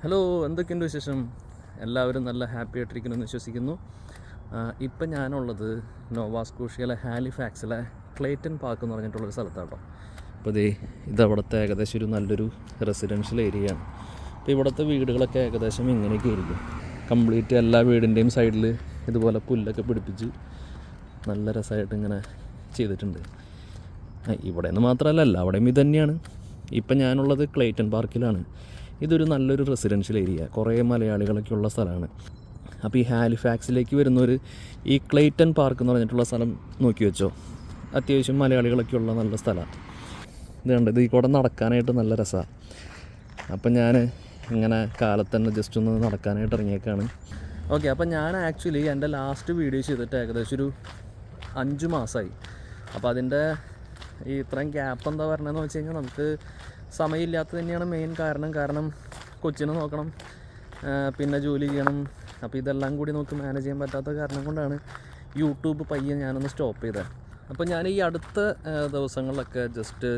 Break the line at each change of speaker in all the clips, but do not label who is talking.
Hello, എന്തൊക്കെയുണ്ട് വിശേഷം? എല്ലാവരും നല്ല ഹാപ്പി ആയിട്ടിരിക്കുമെന്ന് വിശ്വസിക്കുന്നു. ഇപ്പം ഞാനുള്ളത് നോവാസ്കോഷ്യയിലെ ഹാലിഫാക്സിലെ ക്ലേറ്റൺ പാർക്ക് എന്ന് പറഞ്ഞിട്ടുള്ളൊരു സ്ഥലത്താണ് കേട്ടോ. അപ്പോൾ ഇതവിടുത്തെ ഏകദേശം ഒരു നല്ലൊരു റെസിഡൻഷ്യൽ ഏരിയയാണ്. അപ്പോൾ ഇവിടുത്തെ വീടുകളൊക്കെ ഏകദേശം ഇങ്ങനെയൊക്കെ ആയിരിക്കും. കംപ്ലീറ്റ് എല്ലാ വീടിൻ്റെയും സൈഡിൽ ഇതുപോലെ പുല്ലൊക്കെ പിടിപ്പിച്ച് നല്ല രസമായിട്ട് ഇങ്ങനെ ചെയ്തിട്ടുണ്ട്. ഇവിടെ നിന്ന് മാത്രമല്ല, അവിടെയും ഇത് തന്നെയാണ്. ഇപ്പം ഞാനുള്ളത് ക്ലേറ്റൺ പാർക്കിലാണ്. ഇതൊരു നല്ലൊരു റെസിഡൻഷ്യൽ ഏരിയ, കുറേ മലയാളികളൊക്കെ ഉള്ള സ്ഥലമാണ്. അപ്പോൾ ഈ ഹാലിഫാക്സിലേക്ക് വരുന്നവർ ഈ ക്ലേറ്റൺ പാർക്ക് എന്ന് പറഞ്ഞിട്ടുള്ള സ്ഥലം നോക്കി വെച്ചോ. അത്യാവശ്യം മലയാളികളൊക്കെ ഉള്ള നല്ല സ്ഥലമാണ്. ഇത് കണ്ട്, ഇത് ഈ കൂടെ നടക്കാനായിട്ട് നല്ല രസമാണ്. അപ്പം ഞാൻ ഇങ്ങനെ കാലത്ത് തന്നെ ജസ്റ്റ് ഒന്ന് നടക്കാനായിട്ട് ഇറങ്ങിയേക്കാണ്. ഓക്കെ, അപ്പം ഞാൻ ആക്ച്വലി എൻ്റെ ലാസ്റ്റ് വീഡിയോ ചെയ്തിട്ട് ഏകദേശം ഒരു 5 മാസമായി. അപ്പോൾ അതിൻ്റെ ഈ ഇത്രയും ഗ്യാപ്പ് എന്താ പറഞ്ഞതെന്ന് വെച്ച് കഴിഞ്ഞാൽ നമുക്ക് സമയമില്ലാത്തത് തന്നെയാണ് മെയിൻ കാരണം കൊച്ചിനെ നോക്കണം, പിന്നെ ജോലി ചെയ്യണം. അപ്പോൾ ഇതെല്ലാം കൂടി നമുക്ക് മാനേജ് ചെയ്യാൻ പറ്റാത്ത കാരണം കൊണ്ടാണ് യൂട്യൂബ് പയ്യെ ഞാനൊന്ന് സ്റ്റോപ്പ് ചെയ്തത്. അപ്പോൾ ഞാൻ ഈ അടുത്ത ദിവസങ്ങളിലൊക്കെ ജസ്റ്റ്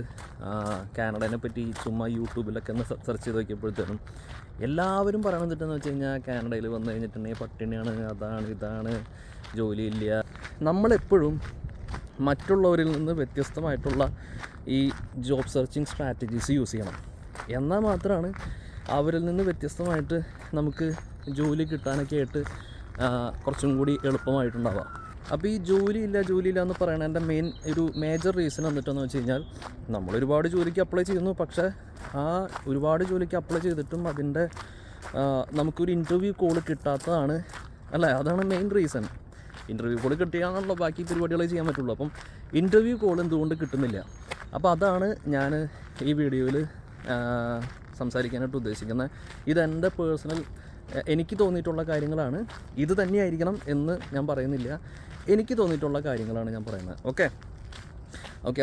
കാനഡേനെ പറ്റി ചുമ്മാ യൂട്യൂബിലൊക്കെ ഒന്ന് സെർച്ച് ചെയ്ത് നോക്കിയപ്പോഴത്തേനും എല്ലാവരും പറയണത് എന്താണെന്ന് വെച്ച് കഴിഞ്ഞാൽ കാനഡയിൽ വന്നു കഴിഞ്ഞിട്ടുണ്ടെങ്കിൽ പട്ടിണിയാണ്, അതാണ് ഇതാണ്, ജോലിയില്ല. നമ്മളെപ്പോഴും മറ്റുള്ളവരിൽ നിന്ന് വ്യത്യസ്തമായിട്ടുള്ള ഈ ജോബ് സെർച്ചിങ് സ്ട്രാറ്റജീസ് യൂസ് ചെയ്യണം. എന്നാൽ മാത്രമാണ് അവരിൽ നിന്ന് വ്യത്യസ്തമായിട്ട് നമുക്ക് ജോലി കിട്ടാനൊക്കെ ആയിട്ട് കുറച്ചും കൂടി എളുപ്പമായിട്ടുണ്ടാവുക. അപ്പോൾ ഈ ജോലിയില്ല എന്ന് പറയണ എൻ്റെ ഒരു മേജർ റീസൺ എന്നിട്ടെന്ന് വെച്ച് കഴിഞ്ഞാൽ നമ്മളൊരുപാട് ജോലിക്ക് അപ്ലൈ ചെയ്യുന്നു. പക്ഷേ ആ ഒരുപാട് ജോലിക്ക് അപ്ലൈ ചെയ്തിട്ടും അതിൻ്റെ നമുക്കൊരു ഇൻ്റർവ്യൂ കോൾ കിട്ടാത്തതാണ് അല്ലേ, അതാണ് മെയിൻ റീസൺ. ഇൻ്റർവ്യൂ കോൾ കിട്ടുകയാണല്ലോ ബാക്കി പരിപാടികളെ ചെയ്യാൻ പറ്റുള്ളൂ. അപ്പം ഇൻ്റർവ്യൂ കോൾ എന്തുകൊണ്ട് കിട്ടുന്നില്ല? അപ്പോൾ അതാണ് ഞാൻ ഈ വീഡിയോയിൽ സംസാരിക്കാനായിട്ട് ഉദ്ദേശിക്കുന്നത്. ഇതെൻ്റെ പേഴ്സണൽ എനിക്ക് തോന്നിയിട്ടുള്ള കാര്യങ്ങളാണ്. ഇത് തന്നെയായിരിക്കണം എന്ന് ഞാൻ പറയുന്നില്ല, എനിക്ക് തോന്നിയിട്ടുള്ള കാര്യങ്ങളാണ് ഞാൻ പറയുന്നത്. ഓക്കെ,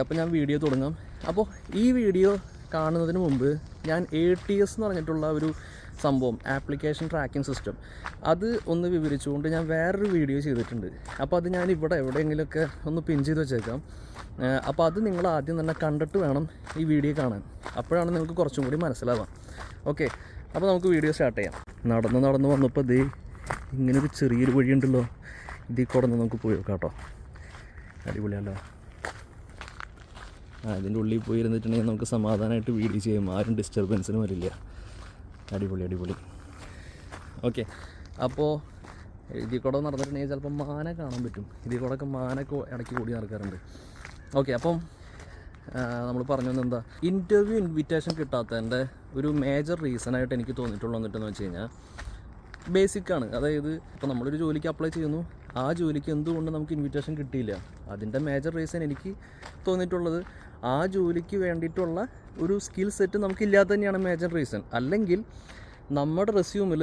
അപ്പോൾ ഞാൻ വീഡിയോ തുടങ്ങാം. അപ്പോൾ ഈ വീഡിയോ കാണുന്നതിന് മുമ്പ് ഞാൻ ATS എന്ന് പറഞ്ഞിട്ടുള്ള ഒരു സംഭവം, ആപ്ലിക്കേഷൻ ട്രാക്കിംഗ് സിസ്റ്റം, അത് ഒന്ന് വിവരിച്ചുകൊണ്ട് ഞാൻ വേറൊരു വീഡിയോ ചെയ്തിട്ടുണ്ട്. അപ്പോൾ അത് ഞാൻ ഇവിടെ എവിടെയെങ്കിലുമൊക്കെ ഒന്ന് പിൻ ചെയ്ത് വെച്ചേക്കാം. അപ്പോൾ അത് നിങ്ങൾ ആദ്യം തന്നെ കണ്ടിട്ട് വേണം ഈ വീഡിയോ കാണാൻ, അപ്പോഴാണ് നിങ്ങൾക്ക് കുറച്ചും കൂടി മനസ്സിലാവാം. ഓക്കെ, അപ്പോൾ നമുക്ക് വീഡിയോ സ്റ്റാർട്ട് ചെയ്യാം. നടന്ന് വന്നപ്പോൾ ഇങ്ങനൊരു ചെറിയൊരു വഴിയുണ്ടല്ലോ, ഇതിൽ കൂടെ നമുക്ക് പോയി നോക്കാം കേട്ടോ. അടിപൊളിയല്ലോ. അതിൻ്റെ ഉള്ളിൽ പോയി ഇരുന്നിട്ടുണ്ടെങ്കിൽ നമുക്ക് സമാധാനമായിട്ട് വീഡിയോ ചെയ്യും, ആരും ഡിസ്റ്റർബൻസിനും വരില്ല. അടിപൊളി. ഓക്കെ, അപ്പോൾ ഇതിൽ കൂടെ നടന്നിട്ടുണ്ടെങ്കിൽ ചിലപ്പോൾ മാന കാണാൻ പറ്റും. ഇതിൽ കൂടെ ഒക്കെ മാനൊക്കെ ഇടയ്ക്ക് കൂടി നടക്കാറുണ്ട്. ഓക്കെ, അപ്പം നമ്മൾ പറഞ്ഞു എന്താ, ഇൻ്റർവ്യൂ ഇൻവിറ്റേഷൻ കിട്ടാത്തതിൻ്റെ ഒരു മേജർ റീസണായിട്ട് എനിക്ക് തോന്നിയിട്ടുള്ളത് എന്നിട്ടെന്ന് വെച്ച് കഴിഞ്ഞാൽ ബേസിക്കാണ്. അതായത് ഇപ്പോൾ നമ്മളൊരു ജോലിക്ക് അപ്ലൈ ചെയ്യുന്നു, ആ ജോലിക്ക് എന്തുകൊണ്ട് നമുക്ക് ഇൻവിറ്റേഷൻ കിട്ടിയില്ല? അതിൻ്റെ മേജർ റീസൺ എനിക്ക് തോന്നിയിട്ടുള്ളത് ആ ജോലിക്ക് വേണ്ടിയിട്ടുള്ള ഒരു സ്കിൽ സെറ്റ് നമുക്കില്ലാതെ തന്നെയാണ് മേജർ റീസൺ. അല്ലെങ്കിൽ നമ്മുടെ റെസ്യൂമിൽ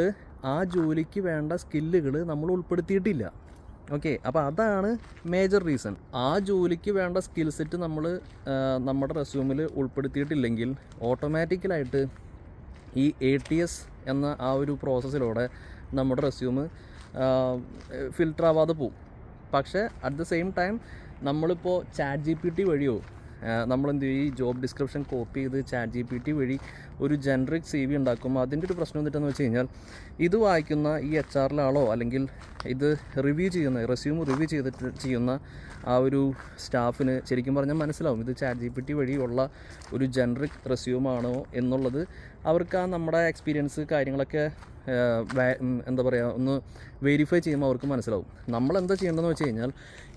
ആ ജോലിക്ക് വേണ്ട സ്കില്ലുകൾ നമ്മൾ ഉൾപ്പെടുത്തിയിട്ടില്ല. ഓക്കെ, അപ്പോൾ അതാണ് മേജർ റീസൺ. ആ ജോലിക്ക് വേണ്ട സ്കിൽ സെറ്റ് നമ്മൾ നമ്മുടെ റെസ്യൂമിൽ ഉൾപ്പെടുത്തിയിട്ടില്ലെങ്കിൽ ഓട്ടോമാറ്റിക്കലായിട്ട് ഈ ATS എന്ന ആ ഒരു പ്രോസസ്സിലൂടെ നമ്മുടെ റെസ്യൂം ഫിൽട്ടർ ആവാതെ പോവും. പക്ഷേ അറ്റ് ദ സെയിം ടൈം നമ്മളിപ്പോൾ ChatGPT വഴിയോ നമ്മളെന്ത് ചെയ്യും, ഈ ജോബ് ഡിസ്ക്രിപ്ഷൻ കോപ്പി ചെയ്ത് ChatGPT വഴി ഒരു ജനറിക് CV ഉണ്ടാക്കുമ്പോൾ അതിൻ്റെ ഒരു പ്രശ്നം എന്നിട്ടെന്ന് വെച്ച് കഴിഞ്ഞാൽ ഇത് വായിക്കുന്ന ഈ HR അല്ലെങ്കിൽ ഇത് റിവ്യൂ ചെയ്യുന്ന റെസ്യൂം റിവ്യൂ ചെയ്യുന്ന ആ ഒരു സ്റ്റാഫിന് ശരിക്കും പറഞ്ഞാൽ മനസ്സിലാവും ഇത് ChatGPT വഴിയുള്ള ഒരു ജനറിക് റെസ്യൂമാണോ എന്നുള്ളത്. അവർക്ക് ആ നമ്മുടെ എക്സ്പീരിയൻസ് കാര്യങ്ങളൊക്കെ എന്താ പറയുക ഒന്ന് വെരിഫൈ ചെയ്യുമ്പോൾ അവർക്ക് മനസ്സിലാവും. നമ്മളെന്താ ചെയ്യേണ്ടതെന്ന് വെച്ച് കഴിഞ്ഞാൽ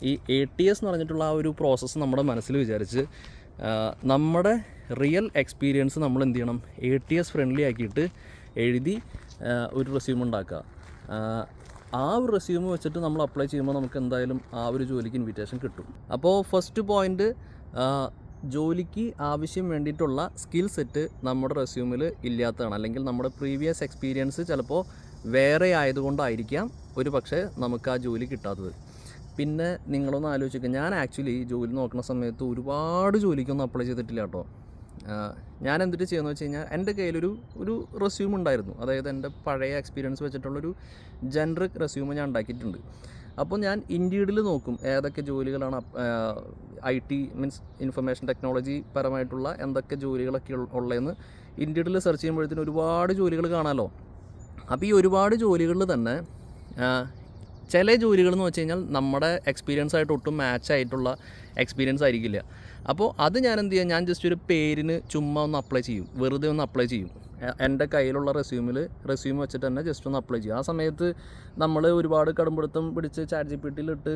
ഈ ATS എന്ന് പറഞ്ഞിട്ടുള്ള ആ ഒരു പ്രോസസ്സ് നമ്മുടെ മനസ്സിൽ വിചാരിച്ച് നമ്മുടെ റിയൽ എക്സ്പീരിയൻസ് നമ്മൾ എന്ത് ചെയ്യണം, ATS ഫ്രണ്ട്ലി ആക്കിയിട്ട് എഴുതി ഒരു റെസ്യൂം ഉണ്ടാക്കുക. ആ ഒരു റെസ്യൂം വെച്ചിട്ട് നമ്മൾ അപ്ലൈ ചെയ്യുമ്പോൾ നമുക്ക് എന്തായാലും ആ ഒരു ജോലിക്ക് ഇൻവിറ്റേഷൻ കിട്ടും. അപ്പോൾ ഫസ്റ്റ് പോയിൻ്റ്, ജോലിക്ക് ആവശ്യം വേണ്ടിയിട്ടുള്ള സ്കിൽ സെറ്റ് നമ്മുടെ റെസ്യൂമിൽ ഇല്ലാത്തതാണ്. അല്ലെങ്കിൽ നമ്മുടെ പ്രീവിയസ് എക്സ്പീരിയൻസ് ചിലപ്പോൾ വേറെ ആയതുകൊണ്ടായിരിക്കാം ഒരു പക്ഷേ നമുക്ക് ആ ജോലി കിട്ടാത്തത്. പിന്നെ നിങ്ങളൊന്ന് ആലോചിക്കുക, ഞാൻ ആക്ച്വലി ജോലി നോക്കുന്ന സമയത്ത് ഒരുപാട് ജോലിക്കൊന്നും അപ്ലൈ ചെയ്തിട്ടില്ല കേട്ടോ. ഞാൻ എന്തിട്ട് ചെയ്യുന്നത് വെച്ച് കഴിഞ്ഞാൽ എൻ്റെ കയ്യിലൊരു റെസ്യൂം ഉണ്ടായിരുന്നു. അതായത് എൻ്റെ പഴയ എക്സ്പീരിയൻസ് വെച്ചിട്ടുള്ളൊരു ജനറിക് റെസ്യൂം ഞാൻ ഉണ്ടാക്കിയിട്ടുണ്ട്. അപ്പോൾ ഞാൻ ഇൻഡീഡിൽ നോക്കും ഏതൊക്കെ ജോലികളാണ് IT മീൻസ് ഇൻഫർമേഷൻ ടെക്നോളജി പരമായിട്ടുള്ള എന്തൊക്കെ ജോലികളൊക്കെ ഉള്ളതെന്ന് ഇൻഡീഡിൽ സെർച്ച് ചെയ്യുമ്പോഴത്തേനും ഒരുപാട് ജോലികൾ കാണാമല്ലോ. അപ്പോൾ ഈ ഒരുപാട് ജോലികളിൽ തന്നെ ചില ജോലികൾ എന്ന് വെച്ച് കഴിഞ്ഞാൽ നമ്മുടെ എക്സ്പീരിയൻസ് ആയിട്ട് ഒട്ടും മാച്ച് ആയിട്ടുള്ള എക്സ്പീരിയൻസ് ആയിരിക്കില്ല. അപ്പോൾ അത് ഞാൻ എന്ത് ചെയ്യാം, ഞാൻ ജസ്റ്റ് ഒരു പേരിന് ചുമ്മാ ഒന്ന് അപ്ലൈ ചെയ്യും, വെറുതെ ഒന്ന് അപ്ലൈ ചെയ്യും. എൻ്റെ കയ്യിലുള്ള റെസ്യൂം വെച്ചിട്ട് തന്നെ ജസ്റ്റ് ഒന്ന് അപ്ലൈ ചെയ്യും. ആ സമയത്ത് നമ്മൾ ഒരുപാട് കടുംപിടുത്തം പിടിച്ച് ChatGPTയിലിട്ട്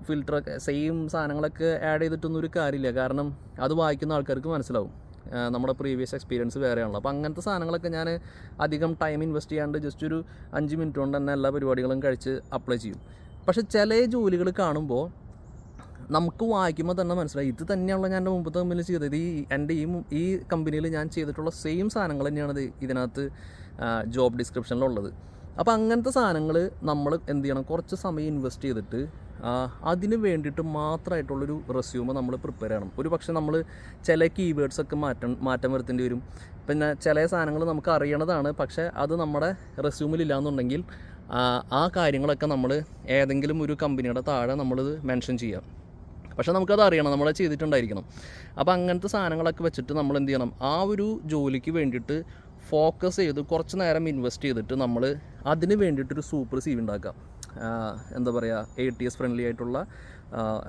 ഫിൽറ്ററൊക്കെ സെയിം സാധനങ്ങളൊക്കെ ആഡ് ചെയ്തിട്ടൊന്നും ഒരു കാര്യമില്ല. കാരണം അത് വായിക്കുന്ന ആൾക്കാർക്ക് മനസ്സിലാവും നമ്മുടെ പ്രീവിയസ് എക്സ്പീരിയൻസ് വേറെയാണല്ലോ. അപ്പോൾ അങ്ങനത്തെ സാധനങ്ങളൊക്കെ ഞാൻ അധികം ടൈം ഇൻവെസ്റ്റ് ചെയ്യാണ്ട് ജസ്റ്റ് ഒരു 5 മിനിറ്റ് കൊണ്ട് തന്നെ എല്ലാ പരിപാടികളും കഴിച്ച് അപ്ലൈ ചെയ്യും. പക്ഷേ ചില ജോലികൾ കാണുമ്പോൾ നമുക്ക് വായിക്കുമ്പോൾ തന്നെ മനസ്സിലായി ഇത് തന്നെയാണല്ലോ ഞാൻ എൻ്റെ മുമ്പത്തെ കമ്പനിയിൽ ചെയ്തത്, എൻ്റെ ഈ കമ്പനിയിൽ ഞാൻ ചെയ്തിട്ടുള്ള സെയിം സാധനങ്ങൾ തന്നെയാണ് ഇതിനകത്ത് ജോബ് ഡിസ്ക്രിപ്ഷനിലുള്ളത്. അപ്പോൾ അങ്ങനത്തെ സാധനങ്ങൾ നമ്മൾ എന്ത് ചെയ്യണം, കുറച്ച് സമയം ഇൻവെസ്റ്റ് ചെയ്തിട്ട് അതിന് വേണ്ടിയിട്ട് മാത്രമായിട്ടുള്ളൊരു റെസ്യൂമ് നമ്മൾ പ്രിപ്പയർ ചെയ്യണം. ഒരു പക്ഷേ നമ്മൾ ചില കീവേഡ്സൊക്കെ മാറ്റം വരുത്തേണ്ടി വരും. പിന്നെ ചില സാധനങ്ങൾ നമുക്ക് അറിയണതാണ്, പക്ഷേ അത് നമ്മുടെ റെസ്യൂമിലില്ലാന്നുണ്ടെങ്കിൽ ആ കാര്യങ്ങളൊക്കെ നമ്മൾ ഏതെങ്കിലും ഒരു കമ്പനിയുടെ താഴെ നമ്മളിത് മെൻഷൻ ചെയ്യാം. പക്ഷേ നമുക്കത് അറിയണം, നമ്മളത് ചെയ്തിട്ടുണ്ടായിരിക്കണം. അപ്പോൾ അങ്ങനത്തെ സാധനങ്ങളൊക്കെ വെച്ചിട്ട് നമ്മൾ എന്ത് ചെയ്യണം, ആ ഒരു ജോലിക്ക് വേണ്ടിയിട്ട് ഫോക്കസ് ചെയ്ത് കുറച്ച് നേരം ഇൻവെസ്റ്റ് ചെയ്തിട്ട് നമ്മൾ അതിന് വേണ്ടിയിട്ടൊരു സൂപ്പർ CV ഉണ്ടാക്കാം. എന്താ പറയുക, ATS ഫ്രണ്ട്ലി ആയിട്ടുള്ള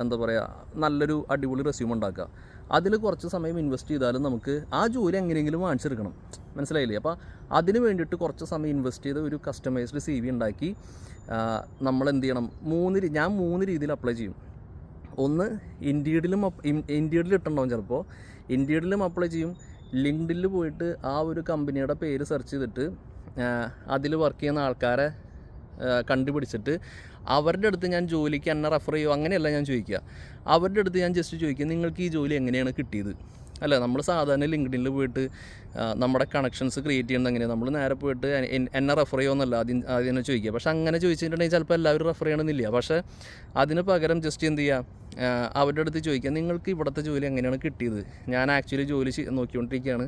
എന്താ പറയുക നല്ലൊരു അടിപൊളി റെസ്യൂം ഉണ്ടാക്കുക. അതിൽ കുറച്ച് സമയം ഇൻവെസ്റ്റ് ചെയ്താലും നമുക്ക് ആ ജോലി എങ്ങനെയെങ്കിലും വാങ്ങിച്ചെടുക്കണം. മനസ്സിലായില്ലേ? അപ്പോൾ അതിന് വേണ്ടിയിട്ട് കുറച്ച് സമയം ഇൻവെസ്റ്റ് ചെയ്ത് ഒരു കസ്റ്റമൈസ്ഡ് CV ഉണ്ടാക്കി നമ്മൾ എന്ത് ചെയ്യണം, ഞാൻ 3 രീതിയിൽ അപ്ലൈ ചെയ്യും. ഒന്ന് ഇൻഡീഡിൽ ഇട്ടുണ്ടാവും, ചിലപ്പോൾ ഇൻഡീഡിലും അപ്ലൈ ചെയ്യും. ലിങ്ക്ഡിനിൽ പോയിട്ട് ആ ഒരു കമ്പനിയുടെ പേര് സെർച്ച് ചെയ്തിട്ട് അതിൽ വർക്ക് ചെയ്യുന്ന ആൾക്കാരെ കണ്ടുപിടിച്ചിട്ട് അവരുടെ അടുത്ത് ഞാൻ ജോലിക്ക് എന്നെ റെഫർ ചെയ്യുമോ അങ്ങനെയല്ല ഞാൻ ചോദിക്കുക. അവരുടെ അടുത്ത് ഞാൻ ജസ്റ്റ് ചോദിക്കുക, നിങ്ങൾക്ക് ഈ ജോലി എങ്ങനെയാണ് കിട്ടിയത്? അല്ല, നമ്മൾ സാധാരണ ലിങ്ക്ഡിനിൽ പോയിട്ട് നമ്മുടെ കണക്ഷൻസ് ക്രിയേറ്റ് ചെയ്യുന്നത് എങ്ങനെയാണ്, നമ്മൾ നേരെ പോയിട്ട് എന്നെ റെഫർ ചെയ്യുമെന്നല്ല ആദ്യം ചോദിക്കുക. പക്ഷേ അങ്ങനെ ചോദിച്ചിട്ടുണ്ടെങ്കിൽ ചിലപ്പോൾ എല്ലാവരും റെഫർ ചെയ്യണമെന്നില്ല. പക്ഷേ അതിന് പകരം ജസ്റ്റ് എന്ത് ചെയ്യുക, അവരുടെ അടുത്ത് ചോദിക്കുക, നിങ്ങൾക്ക് ഇവിടുത്തെ ജോലി എങ്ങനെയാണ് കിട്ടിയത്? ഞാൻ ആക്ച്വലി ജോലി നോക്കിക്കൊണ്ടിരിക്കുകയാണ്,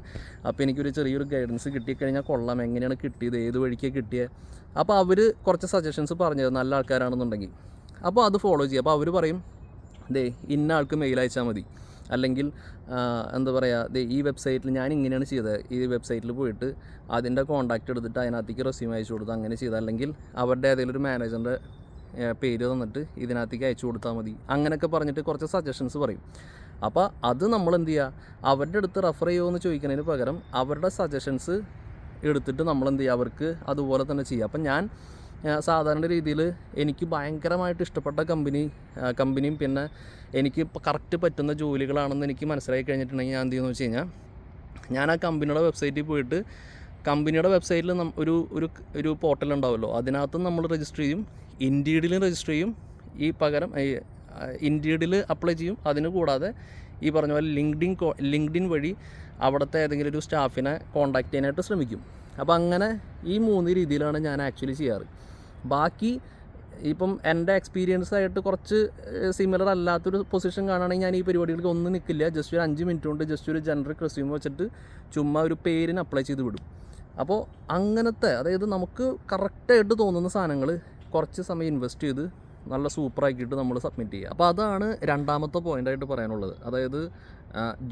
അപ്പോൾ എനിക്കൊരു ചെറിയൊരു ഗൈഡൻസ് കിട്ടിക്കഴിഞ്ഞാൽ കൊള്ളാം, എങ്ങനെയാണ് കിട്ടിയത്, ഏത് വഴിക്കാണ് കിട്ടിയത്? അപ്പോൾ അവർ കുറച്ച് സജഷൻസ് പറഞ്ഞത് നല്ല ആൾക്കാരാണെന്നുണ്ടെങ്കിൽ അപ്പോൾ അത് ഫോളോ ചെയ്യുക. അപ്പോൾ അവർ പറയും, ഇന്ന ആൾക്ക് മെയിൽ അയച്ചാൽ മതി, അല്ലെങ്കിൽ എന്താ പറയുക, ഈ വെബ്സൈറ്റിൽ ഞാൻ ഇങ്ങനെയാണ് ചെയ്തത്, ഈ വെബ്സൈറ്റിൽ പോയിട്ട് അതിൻ്റെ കോൺടാക്റ്റ് എടുത്തിട്ട് അതിനകത്തേക്ക് റെസ്യൂം അയച്ചു കൊടുത്ത് അങ്ങനെ ചെയ്താൽ, അല്ലെങ്കിൽ അവരുടെ ഏതെങ്കിലും ഒരു മാനേജറിൻ്റെ പേര് തന്നിട്ട് ഇതിനകത്തേക്ക് അയച്ചു കൊടുത്താൽ മതി, അങ്ങനെയൊക്കെ പറഞ്ഞിട്ട് കുറച്ച് സജഷൻസ് പറയും. അപ്പോൾ അത് നമ്മൾ എന്ത് ചെയ്യുക, അവരുടെ അടുത്ത് റെഫർ ചെയ്യുമോ എന്ന് ചോദിക്കുന്നതിന് പകരം അവരുടെ സജഷൻസ് എടുത്തിട്ട് നമ്മൾ എന്ത് ചെയ്യുക, അവർക്ക് അതുപോലെ തന്നെ ചെയ്യുക. അപ്പം ഞാൻ സാധാരണ രീതിയിൽ എനിക്ക് ഭയങ്കരമായിട്ട് ഇഷ്ടപ്പെട്ട കമ്പനിയും പിന്നെ എനിക്ക് കറക്റ്റ് പറ്റുന്ന ജോലികളാണെന്ന് എനിക്ക് മനസ്സിലാക്കി കഴിഞ്ഞിട്ടുണ്ടെങ്കിൽ ഞാൻ എന്ത് ചെയ്യുമെന്ന് വെച്ച് കഴിഞ്ഞാൽ, ഞാൻ ആ കമ്പനിയുടെ വെബ്സൈറ്റിൽ പോയിട്ട് കമ്പനിയുടെ വെബ്സൈറ്റിൽ ഒരു പോർട്ടൽ ഉണ്ടാവുമല്ലോ, അതിനകത്ത് നമ്മൾ രജിസ്റ്റർ ചെയ്യും, ഇൻഡീഡിലും രജിസ്റ്റർ ചെയ്യും. ഈ പകരം ഇൻഡീഡിൽ അപ്ലൈ ചെയ്യും. അതിന് കൂടാതെ ഈ പറഞ്ഞ പോലെ ലിങ്ക്ഡിൻ വഴി അവിടുത്തെ ഏതെങ്കിലും ഒരു സ്റ്റാഫിനെ കോൺടാക്റ്റ് ചെയ്യാനായിട്ട് ശ്രമിക്കും. അപ്പോൾ അങ്ങനെ ഈ 3 രീതിയിലാണ് ഞാൻ ആക്ച്വലി ചെയ്യാറ്. ബാക്കി ഇപ്പം എൻ്റെ എക്സ്പീരിയൻസ് ആയിട്ട് കുറച്ച് സിമിലർ അല്ലാത്തൊരു പൊസിഷൻ കാണുകയാണെങ്കിൽ ഞാൻ ഈ പരിപാടികൾക്ക് ഒന്നും നിൽക്കില്ല. ജസ്റ്റ് ഒരു 5 മിനിറ്റ് കൊണ്ട് ജസ്റ്റ് ഒരു ജനറിക് റെസ്യൂം വെച്ചിട്ട് ചുമ്മാ ഒരു പേരിന് അപ്ലൈ ചെയ്ത് വിടും. അപ്പോൾ അങ്ങനത്തെ, അതായത് നമുക്ക് കറക്റ്റായിട്ട് തോന്നുന്ന സാധനങ്ങൾ കുറച്ച് സമയം ഇൻവെസ്റ്റ് ചെയ്ത് നല്ല സൂപ്പറാക്കിയിട്ട് നമ്മൾ സബ്മിറ്റ് ചെയ്യുക. അപ്പോൾ അതാണ് രണ്ടാമത്തെ പോയിൻ്റായിട്ട് പറയാനുള്ളത്. അതായത്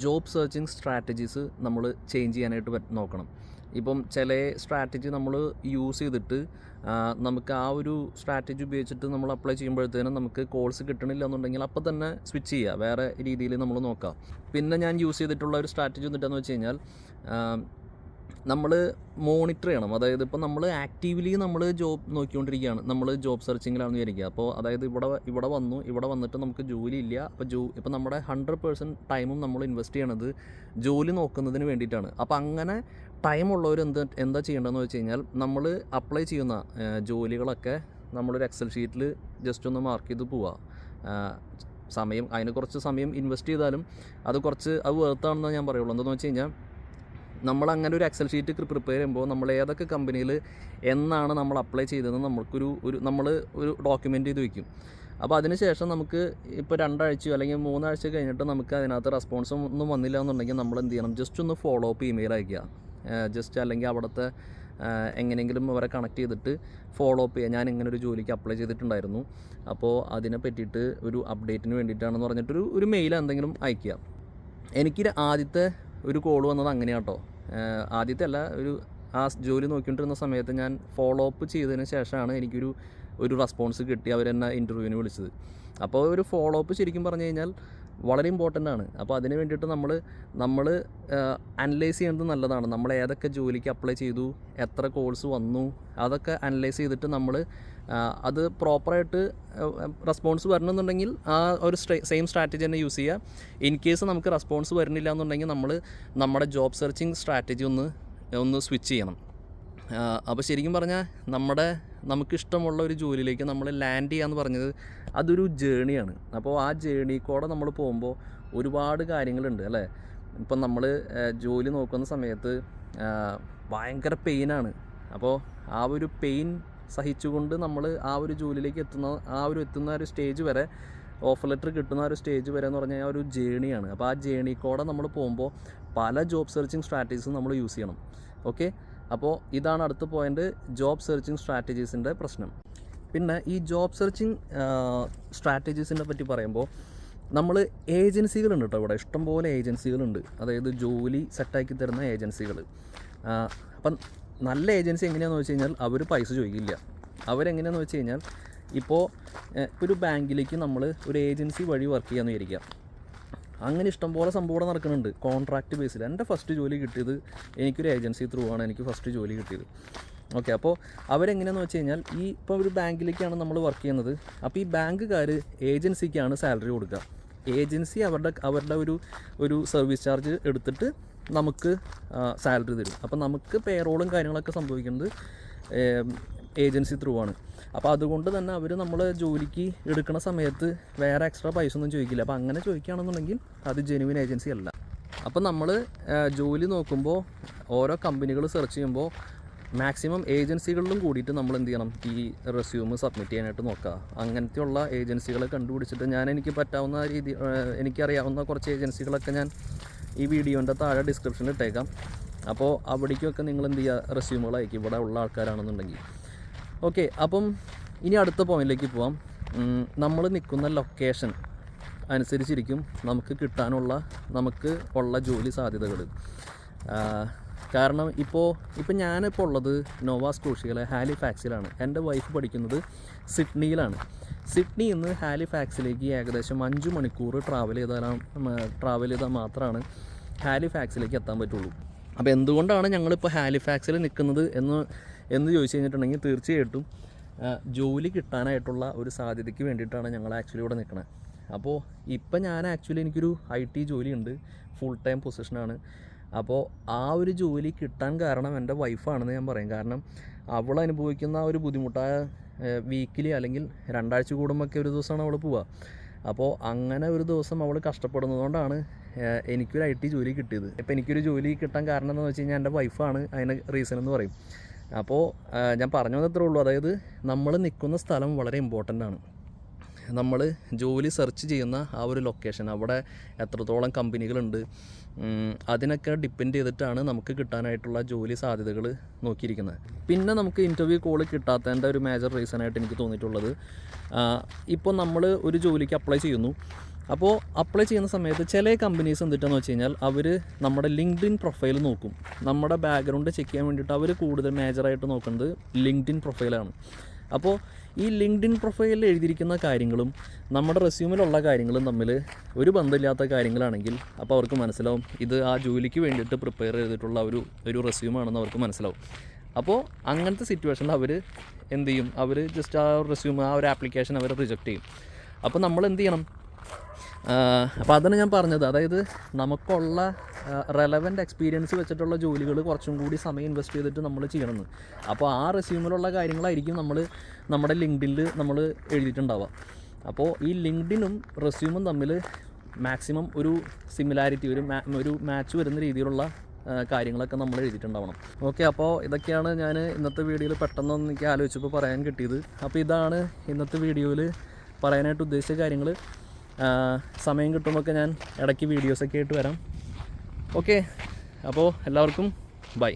ജോബ് സെർച്ചിങ് സ്ട്രാറ്റജീസ് നമ്മൾ ചേഞ്ച് ചെയ്യാനായിട്ട് നോക്കണം. ഇപ്പം ചില സ്ട്രാറ്റജി നമ്മൾ യൂസ് ചെയ്തിട്ട് നമുക്ക് ആ ഒരു സ്ട്രാറ്റജി ഉപയോഗിച്ചിട്ട് നമ്മൾ അപ്ലൈ ചെയ്യുമ്പോഴത്തേനും നമുക്ക് കോൾസ് കിട്ടണില്ല എന്നുണ്ടെങ്കിൽ അപ്പോൾ തന്നെ സ്വിച്ച് ചെയ്യുക, വേറെ രീതിയിൽ നമ്മൾ നോക്കാം. പിന്നെ ഞാൻ യൂസ് ചെയ്തിട്ടുള്ള ഒരു സ്ട്രാറ്റജി എന്നിട്ടെന്ന് വെച്ച് കഴിഞ്ഞാൽ, നമ്മൾ മോണിറ്റർ ചെയ്യണം. അതായത് ഇപ്പോൾ നമ്മൾ ആക്റ്റീവ്ലി നമ്മൾ ജോബ് നോക്കിക്കൊണ്ടിരിക്കുകയാണ്, നമ്മൾ ജോബ് സെർച്ചിങ്ങിലാണെന്ന് വിചാരിക്കുക. അപ്പോൾ അതായത് ഇവിടെ വന്നിട്ട് നമുക്ക് ജോലി ഇല്ല. അപ്പോൾ ഇപ്പോൾ നമ്മുടെ 100% ടൈമും നമ്മൾ ഇൻവെസ്റ്റ് ചെയ്യണത് ജോലി നോക്കുന്നതിന് വേണ്ടിയിട്ടാണ്. അപ്പോൾ അങ്ങനെ ടൈമുള്ളവർ എന്താ ചെയ്യേണ്ടതെന്ന് വെച്ച് കഴിഞ്ഞാൽ, നമ്മൾ അപ്ലൈ ചെയ്യുന്ന ജോലികളൊക്കെ നമ്മളൊരു എക്സൽ ഷീറ്റിൽ ജസ്റ്റ് ഒന്ന് മാർക്ക് ചെയ്ത് പോവുക. അതിന് കുറച്ച് സമയം ഇൻവെസ്റ്റ് ചെയ്താലും അത് വെർത്താണെന്ന് ഞാൻ പറയുള്ളൂ. എന്താണെന്ന് വെച്ച് കഴിഞ്ഞാൽ, നമ്മളങ്ങനെ ഒരു എക്സൽ ഷീറ്റ് പ്രിപ്പയർ ചെയ്യുമ്പോൾ നമ്മൾ ഏതൊക്കെ കമ്പനിയിൽ എന്നാണ് നമ്മൾ അപ്ലൈ ചെയ്തതെന്ന് നമ്മൾ ഒരു ഡോക്യുമെൻ്റ് ചെയ്ത് വയ്ക്കും. അപ്പോൾ അതിന് ശേഷം നമുക്ക് ഇപ്പോൾ 2 ആഴ്ചയോ അല്ലെങ്കിൽ 3 ആഴ്ച കഴിഞ്ഞിട്ട് നമുക്ക് അതിനകത്ത് റെസ്പോൺസ് ഒന്നും വന്നില്ല എന്നുണ്ടെങ്കിൽ നമ്മൾ എന്ത് ചെയ്യണം, ജസ്റ്റ് ഒന്ന് ഫോളോ അപ്പ് ഇമെയിൽ അയക്കുക. അല്ലെങ്കിൽ അവിടുത്തെ എങ്ങനെയെങ്കിലും അവരെ കണക്ട് ചെയ്തിട്ട് ഫോളോ അപ്പ് ചെയ്യുക. ഞാൻ ഇങ്ങനെ ഒരു ജോലിക്ക് അപ്ലൈ ചെയ്തിട്ടുണ്ടായിരുന്നു, അപ്പോൾ അതിനെ പറ്റിയിട്ട് ഒരു അപ്ഡേറ്റിന് വേണ്ടിയിട്ടാണെന്ന് പറഞ്ഞിട്ടൊരു മെയിൽ എന്തെങ്കിലും അയക്കുക. എനിക്ക് ആദ്യത്തെ ഒരു കോൾ വന്നത് അങ്ങനെയാണ് കേട്ടോ. ആദ്യത്തെ അല്ല, ഒരു ആ ജോലി നോക്കിക്കൊണ്ടിരുന്ന സമയത്ത് ഞാൻ ഫോളോ അപ്പ് ചെയ്തതിന് ശേഷമാണ് എനിക്കൊരു റെസ്പോൺസ് കിട്ടി അവരെന്നെ ഇൻ്റർവ്യൂവിന് വിളിച്ചത്. അപ്പോൾ ഒരു ഫോളോ അപ്പ് ശരിക്കും പറഞ്ഞു കഴിഞ്ഞാൽ വളരെ ഇമ്പോർട്ടൻ്റ് ആണ്. അപ്പോൾ അതിന് വേണ്ടിയിട്ട് നമ്മൾ അനലൈസ് ചെയ്യുന്നത് നല്ലതാണ്. നമ്മൾ ഏതൊക്കെ ജോലിക്ക് അപ്ലൈ ചെയ്തു, എത്ര കോഴ്സ് വന്നു, അതൊക്കെ അനലൈസ് ചെയ്തിട്ട് നമ്മൾ അത് പ്രോപ്പറായിട്ട് റെസ്പോൺസ് വരണമെന്നുണ്ടെങ്കിൽ ആ ഒരു സെയിം സ്ട്രാറ്റജി തന്നെ യൂസ് ചെയ്യുക. ഇൻ കേസ് നമുക്ക് റെസ്പോൺസ് വരുന്നില്ല എന്നുണ്ടെങ്കിൽ നമ്മുടെ ജോബ് സെർച്ചിങ് സ്ട്രാറ്റജി ഒന്ന് സ്വിച്ച് ചെയ്യണം. അപ്പോൾ ശരിക്കും പറഞ്ഞാൽ നമുക്കിഷ്ടമുള്ള ഒരു ജോലിയിലേക്ക് നമ്മൾ ലാൻഡ് ചെയ്യാന്ന് പറഞ്ഞത് അതൊരു ജേണിയാണ്. അപ്പോൾ ആ ജേണി കൂടെ നമ്മൾ പോകുമ്പോൾ ഒരുപാട് കാര്യങ്ങളുണ്ട് അല്ലേ. ഇപ്പം നമ്മൾ ജോലി നോക്കുന്ന സമയത്ത് ഭയങ്കര പെയിനാണ്. അപ്പോൾ ആ ഒരു പെയിൻ സഹിച്ചുകൊണ്ട് നമ്മൾ ആ ഒരു ജോലിയിലേക്ക് എത്തുന്ന ഒരു സ്റ്റേജ് വരെ, ഓഫർ ലെറ്റർ കിട്ടുന്ന ഒരു സ്റ്റേജ് വരെ എന്ന് പറഞ്ഞാൽ ഒരു ജേണിയാണ്. അപ്പോൾ ആ ജേണി കൂടെ നമ്മൾ പോകുമ്പോൾ പല ജോബ് സെർച്ചിങ് സ്ട്രാറ്റജീസും നമ്മൾ യൂസ് ചെയ്യണം. ഓക്കെ, അപ്പോൾ ഇതാണ് അടുത്ത പോയിൻ്റ്, ജോബ് സെർച്ചിങ് സ്ട്രാറ്റജീസിൻ്റെ പ്രശ്നം. പിന്നെ ഈ ജോബ് സെർച്ചിങ് സ്ട്രാറ്റജീസിനെ പറ്റി പറയുമ്പോൾ നമ്മൾ ഏജൻസികളുണ്ട് കേട്ടോ. ഇവിടെ ഇഷ്ടംപോലെ ഏജൻസികളുണ്ട്, അതായത് ജോലി സെറ്റാക്കി തരുന്ന ഏജൻസികൾ. അപ്പം നല്ല ഏജൻസി എങ്ങനെയാണെന്ന് വെച്ച് കഴിഞ്ഞാൽ അവർ പൈസ ചോദിക്കില്ല. അവരെങ്ങനെയാണെന്ന് വെച്ച് കഴിഞ്ഞാൽ ഇപ്പോൾ ഒരു ബാങ്കിലേക്ക് നമ്മൾ ഒരു ഏജൻസി വഴി വർക്ക് ചെയ്യാമെന്ന് വിചാരിക്കാം. അങ്ങനെ ഇഷ്ടംപോലെ സംഭവം നടക്കുന്നുണ്ട് കോൺട്രാക്റ്റ് ബേസിൽ. എൻ്റെ ഫസ്റ്റ് ജോലി കിട്ടിയത് എനിക്കൊരു ഏജൻസി ത്രൂ ആണ് എനിക്ക് ഫസ്റ്റ് ജോലി കിട്ടിയത്. ഓക്കെ, അപ്പോൾ അവരെങ്ങനെയാണെന്ന് വെച്ച് കഴിഞ്ഞാൽ ഇപ്പോൾ ഒരു ബാങ്കിലേക്കാണ് നമ്മൾ വർക്ക് ചെയ്യുന്നത്. അപ്പോൾ ഈ ബാങ്കുകാർ ഏജൻസിക്കാണ് സാലറി കൊടുക്കുക. ഏജൻസി അവരുടെ ഒരു സർവീസ് ചാർജ് എടുത്തിട്ട് നമുക്ക് സാലറി തരും. അപ്പോൾ നമുക്ക് പേറോളും കാര്യങ്ങളൊക്കെ സംഭവിക്കുന്നത് ഏജൻസി ത്രൂ ആണ്. അപ്പോൾ അതുകൊണ്ട് തന്നെ അവർ നമ്മൾ ജോലിക്ക് എടുക്കുന്ന സമയത്ത് വേറെ എക്സ്ട്രാ പൈസ ഒന്നും ചോദിക്കില്ല. അപ്പോൾ അങ്ങനെ ചോദിക്കുകയാണെന്നുണ്ടെങ്കിൽ അത് ജെനുവിൻ ഏജൻസി അല്ല. അപ്പോൾ നമ്മൾ ജോലി നോക്കുമ്പോൾ ഓരോ കമ്പനികൾ സെർച്ച് ചെയ്യുമ്പോൾ മാക്സിമം ഏജൻസികളിലും കൂടിയിട്ട് നമ്മൾ എന്ത് ചെയ്യണം, ഈ റെസ്യൂം സബ്മിറ്റ് ചെയ്യാനായിട്ട് നോക്കുക. അങ്ങനത്തെയുള്ള ഏജൻസികളെ കണ്ടുപിടിച്ചിട്ട് എനിക്കറിയാവുന്ന കുറച്ച് ഏജൻസികളൊക്കെ ഞാൻ ഈ വീഡിയോൻ്റെ താഴെ ഡിസ്ക്രിപ്ഷനിൽ ഇട്ടേക്കാം. അപ്പോൾ അവിടേക്കൊക്കെ നിങ്ങൾ എന്ത് ചെയ്യുക, റെസ്യൂമുകൾ അയക്കും ഇവിടെ ഉള്ള ആൾക്കാരാണെന്നുണ്ടെങ്കിൽ. ഓക്കെ, അപ്പം ഇനി അടുത്ത പോയിന്റിലേക്ക് പോവാം. നമ്മൾ നിൽക്കുന്ന ലൊക്കേഷൻ അനുസരിച്ചിരിക്കും നമുക്ക് ഉള്ള ജോലി സാധ്യതകൾ. കാരണം ഇപ്പോൾ ഞാനിപ്പോൾ ഉള്ളത് നോവാ സ്കോഷ്യയിലെ ഹാലിഫാക്സിലാണ്. എൻ്റെ വൈഫ് പഠിക്കുന്നത് സിഡ്നിയിലാണ്. സിഡ്നിയിൽ നിന്ന് ഹാലിഫാക്സിലേക്ക് ഏകദേശം 5 മണിക്കൂർ ട്രാവൽ ചെയ്താൽ മാത്രമാണ് ഹാലിഫാക്സിലേക്ക് എത്താൻ പറ്റുള്ളൂ. അപ്പോൾ എന്തുകൊണ്ടാണ് ഞങ്ങളിപ്പോൾ ഹാലിഫാക്സിൽ നിൽക്കുന്നത് എന്ന് ചോദിച്ചു കഴിഞ്ഞിട്ടുണ്ടെങ്കിൽ തീർച്ചയായിട്ടും ജോലി കിട്ടാനായിട്ടുള്ള ഒരു സാധ്യതയ്ക്ക് വേണ്ടിയിട്ടാണ് ഞങ്ങൾ ആക്ച്വലി ഇവിടെ നിൽക്കുന്നത്. അപ്പോൾ ഇപ്പം ഞാൻ എനിക്കൊരു IT ജോലിയുണ്ട്, ഫുൾ ടൈം പൊസിഷനാണ്. അപ്പോൾ ആ ഒരു ജോലി കിട്ടാൻ കാരണം എൻ്റെ വൈഫാണെന്ന് ഞാൻ പറയും. കാരണം അവൾ അനുഭവിക്കുന്ന ഒരു ബുദ്ധിമുട്ടായ വീക്കിലി അല്ലെങ്കിൽ 2 ആഴ്ച കൂടുമ്പോഴൊക്കെ ഒരു ദിവസമാണ് അവൾ പോവുക. അപ്പോൾ അങ്ങനെ ഒരു ദിവസം അവൾ കഷ്ടപ്പെടുന്നതുകൊണ്ടാണ് എനിക്കൊരു IT ജോലി കിട്ടിയത്. ഇപ്പോൾ എനിക്കൊരു ജോലി കിട്ടാൻ കാരണം എന്താണെന്ന് വെച്ച് കഴിഞ്ഞാൽ എൻ്റെ വൈഫാണ് അതിന് റീസൺ എന്ന് പറയും. അപ്പോൾ ഞാൻ പറഞ്ഞു വന്നത്രേ ഉള്ളൂ, അതായത് നമ്മൾ നിൽക്കുന്ന സ്ഥലം വളരെ ഇമ്പോർട്ടൻ്റ് ആണ്. നമ്മൾ ജോലി സെർച്ച് ചെയ്യുന്ന ആ ഒരു ലൊക്കേഷൻ, അവിടെ എത്രത്തോളം കമ്പനികളുണ്ട്, അതിനൊക്കെ ഡിപ്പെൻഡ് ചെയ്തിട്ടാണ് നമുക്ക് കിട്ടാനായിട്ടുള്ള ജോലി സാധ്യതകൾ നോക്കിയിരിക്കുന്നത്. പിന്നെ നമുക്ക് ഇൻ്റർവ്യൂ കോൾ കിട്ടാത്തതിൻ്റെ ഒരു മേജർ റീസണായിട്ട് എനിക്ക് തോന്നിയിട്ടുള്ളത്, ഇപ്പോൾ നമ്മൾ ഒരു ജോലിക്ക് അപ്ലൈ ചെയ്യുന്നു. അപ്പോൾ അപ്ലൈ ചെയ്യുന്ന സമയത്ത് ചില കമ്പനീസ് എന്തിട്ടാന്ന് വെച്ച് കഴിഞ്ഞാൽ അവർ നമ്മുടെ ലിങ്ക്ഡിൻ പ്രൊഫൈൽ നോക്കും. നമ്മുടെ ബാക്ക്ഗ്രൗണ്ട് ചെക്ക് ചെയ്യാൻ വേണ്ടിയിട്ട് അവർ കൂടുതൽ മേജറായിട്ട് നോക്കുന്നത് ലിങ്ക്ഡിൻ പ്രൊഫൈലാണ്. അപ്പോൾ ഈ ലിങ്ക്ഡിൻ പ്രൊഫൈലിൽ എഴുതിയിരിക്കുന്ന കാര്യങ്ങളും നമ്മുടെ റെസ്യൂമിലുള്ള കാര്യങ്ങളും തമ്മിൽ ഒരു ബന്ധമില്ലാത്ത കാര്യങ്ങളാണെങ്കിൽ അപ്പോൾ അവർക്ക് മനസ്സിലാവും ഇത് ആ ജോലിക്ക് വേണ്ടിയിട്ട് പ്രിപ്പയർ ചെയ്തിട്ടുള്ള ഒരു റെസ്യൂമാണെന്ന് അവർക്ക് മനസ്സിലാവും. അപ്പോൾ അങ്ങനത്തെ സിറ്റുവേഷനിൽ അവർ എന്ത് ചെയ്യും, അവർ ജസ്റ്റ് ആ റെസ്യൂം, ആ ഒരു ആപ്ലിക്കേഷൻ അവർ റിജക്റ്റ് ചെയ്യും. അപ്പോൾ നമ്മൾ എന്ത് ചെയ്യണം, അപ്പോൾ അതാണ് ഞാൻ പറഞ്ഞത്, അതായത് നമുക്കുള്ള റെലവൻറ്റ് എക്സ്പീരിയൻസ് വെച്ചിട്ടുള്ള ജോലികൾ കുറച്ചും കൂടി സമയം ഇൻവെസ്റ്റ് ചെയ്തിട്ട് നമ്മൾ ചെയ്യണമെന്ന്. അപ്പോൾ ആ റെസ്യൂമിലുള്ള കാര്യങ്ങളായിരിക്കും നമ്മുടെ ലിങ്ക്ഡിനിൽ നമ്മൾ എഴുതിയിട്ടുണ്ടാവുക. അപ്പോൾ ഈ ലിങ്ക്ഡിനും റെസ്യൂമും തമ്മിൽ മാക്സിമം ഒരു സിമിലാരിറ്റി, ഒരു മാച്ച് വരുന്ന രീതിയിലുള്ള കാര്യങ്ങളൊക്കെ നമ്മൾ എഴുതിയിട്ടുണ്ടാവണം. ഓക്കെ, അപ്പോൾ ഇതൊക്കെയാണ് ഞാൻ ഇന്നത്തെ വീഡിയോയിൽ പെട്ടെന്നൊന്ന് എനിക്ക് ആലോചിച്ചപ്പോൾ പറയാൻ കിട്ടിയത്. അപ്പോൾ ഇതാണ് ഇന്നത്തെ വീഡിയോയിൽ പറയാനായിട്ട് ഉദ്ദേശിച്ച കാര്യങ്ങൾ. സമയം കിട്ടുമ്പോഴൊക്കെ ഞാൻ ഇടയ്ക്ക് വീഡിയോസൊക്കെ ആയിട്ട് വരാം. ഓക്കെ, അപ്പോൾ എല്ലാവർക്കും ബൈ.